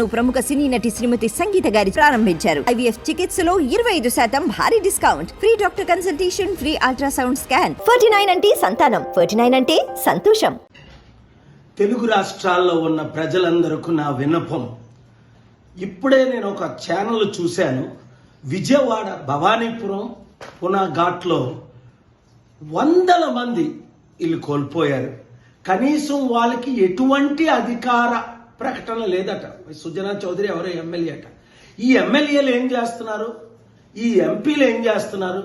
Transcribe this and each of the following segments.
ప్రముఖ సినీ నటి శ్రీమతి సంగీత గారి ప్రారంభించారు. IVF చికిత్సలో 25% భారీ discount, free doctor consultation, free ultrasound scan. 49 అంటే సంతానం, 49 అంటే సంతోషం. తెలుగు రాష్ట్రాల్లో ఉన్న ప్రజలందరికీ నా విన్నపం. ఇప్పుడే నేను ఒక ఛానల్ చూశాను. విజయవాడ భవానీపురం పునా ఘాట్లో వందల మంది ఇల్లు కోల్పోయారు. కనీసం వాళ్ళకి ఎటువంటి అధికార ప్రకటన లేదట. సుజనా చౌదరి ఎవరో ఎమ్మెల్యే అట. ఈ ఎమ్మెల్యేలు ఏం చేస్తున్నారు, ఈ ఎంపీలు ఏం చేస్తున్నారు,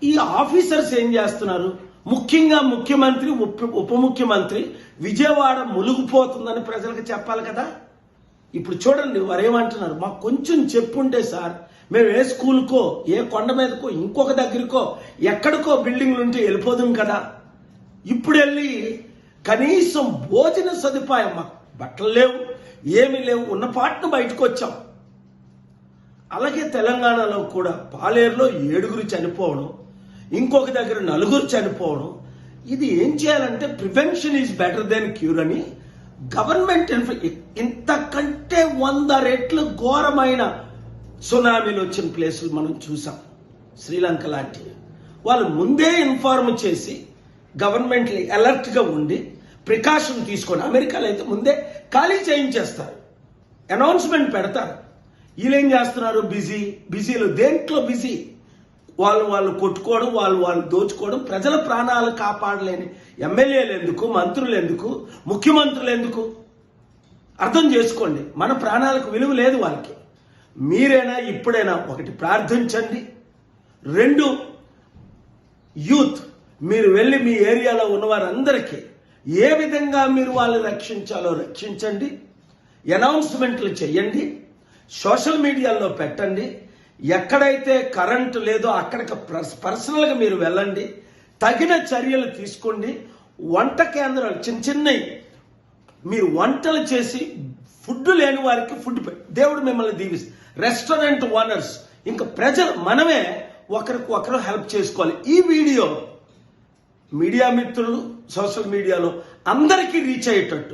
ఈ ఆఫీసర్స్ ఏం చేస్తున్నారు? ముఖ్యంగా ముఖ్యమంత్రి, ఉప ముఖ్యమంత్రి విజయవాడ ములుగుపోతుందని ప్రజలకు చెప్పాలి కదా. ఇప్పుడు చూడండి వారు ఏమంటున్నారు, మాకు కొంచెం చెప్పుంటే సార్ మేము ఏ స్కూల్కో ఏ కొండ మీదకో ఇంకొక దగ్గరకో ఎక్కడికో బిల్డింగ్లు ఉంటే వెళ్ళిపోదాం కదా. ఇప్పుడు వెళ్ళి కనీసం భోజన సదుపాయం, మాకు బట్టలు లేవు, ఏమీ లేవు, ఉన్న పాటను బయటకు వచ్చాం. అలాగే తెలంగాణలో కూడా పాలేరులో 7 చనిపోవడం, ఇంకొక దగ్గర 4 చనిపోవడం. ఇది ఏం చేయాలంటే prevention is better than cure అని గవర్నమెంట్ ఇంతకంటే 100 రెట్లు ఘోరమైన సునామీలు వచ్చిన ప్లేసులు మనం చూసాం. శ్రీలంక లాంటివి వాళ్ళు ముందే ఇన్ఫార్మ్ చేసి గవర్నమెంట్ అలర్ట్ గా ఉండి ప్రికాషన్ తీసుకోండి. అమెరికాలో అయితే ముందే ఖాళీ చేయించేస్తారు, అనౌన్స్మెంట్ పెడతారు. వీళ్ళేం చేస్తున్నారు, బిజీలో దేంట్లో బిజీ, వాళ్ళు కొట్టుకోవడం, వాళ్ళు దోచుకోవడం. ప్రజల ప్రాణాలు కాపాడలేని ఎమ్మెల్యేలు ఎందుకు, మంత్రులు ఎందుకు, ముఖ్యమంత్రులు ఎందుకు? అర్థం చేసుకోండి, మన ప్రాణాలకు విలువ లేదు వాళ్ళకి. మీరైనా ఇప్పుడైనా ఒకటి ప్రార్థించండి, 2 యూత్ మీరు వెళ్ళి మీ ఏరియాలో ఉన్న వారందరికీ ఏ విధంగా మీరు వాళ్ళని రక్షించాలో రక్షించండి, అనౌన్స్మెంట్లు చేయండి, సోషల్ మీడియాలో పెట్టండి. ఎక్కడైతే కరెంటు లేదో అక్కడికి పర్సనల్గా మీరు వెళ్ళండి, తగిన చర్యలు తీసుకోండి. వంట కేంద్రాలు చిన్నవి మీరు వంటలు చేసి ఫుడ్ లేని వారికి ఫుడ్ దేవుడు మిమ్మల్ని దీవిస్తుంది. రెస్టారెంట్ ఓనర్స్, ఇంకా ప్రజలు మనమే ఒకరు హెల్ప్ చేసుకోవాలి. ఈ వీడియో మీడియా మిత్రులు సోషల్ మీడియాలో అందరికీ రీచ్ అయ్యేటట్టు